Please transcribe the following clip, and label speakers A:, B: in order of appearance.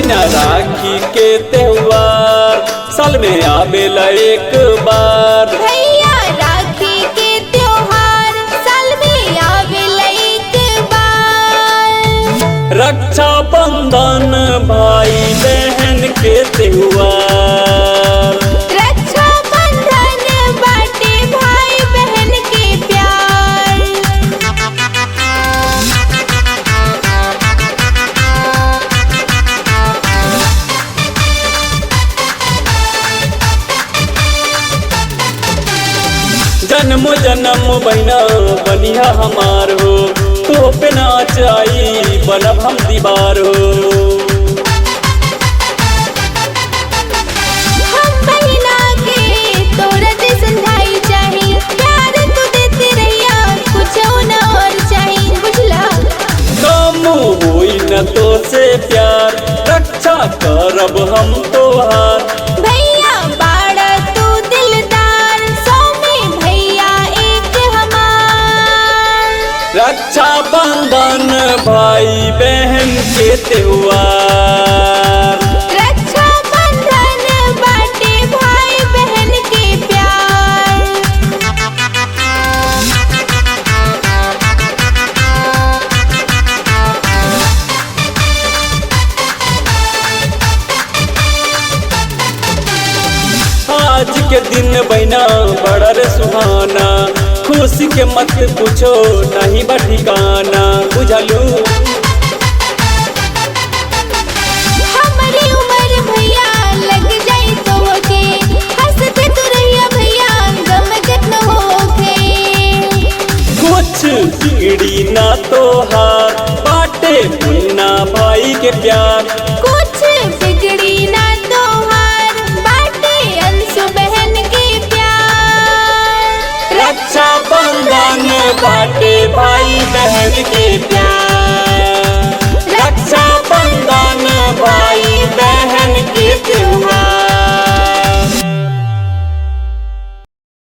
A: बहिना राखी के त्योहार साल में आवेला एक बार।
B: भैया राखी के त्योहार साल में आवेला एक बार।
A: रक्षा बंधन भाई बहन के त्योहार।
B: रक्षा बंधन बाटे भाई बहन के प्यार।
A: जन्म जन्म बहिना बनिया हमार हो, तो पे नाच आई बनब हम दीवार हो।
B: हम बहिना के तोरा जैसन भाई चाही, प्यार तू देते रहिया कुछ न और चाही, बुझला।
A: कम होई न तो से प्यार, रक्षा करब हम तोहार।
B: भैया बाड़ा तू दिलदार, सौ में भैया एक हमार।
A: रक्षा बंधन भाई बहन के त्योहार।
B: रक्षा बंधन बाटे भाई बहन के प्यार।
A: आज के दिन बहिना बड़ा रे सुहाना, खुशी के मत पूछो नहीं बा ठिकाना, बुझलू।
B: हमारी उम्र भैया लग जाई तो के, हंसते तू रहिया भैया गम न होके।
A: कुछ बिगड़ी ना तोहार, बाटे मुन्ना भाई के प्यार।
B: कुछ बिगड़ी ना तोहार, बाटे अंशु बहन के प्यार।
A: रक्षा बंधन बाटे भाई बहन के प्यार।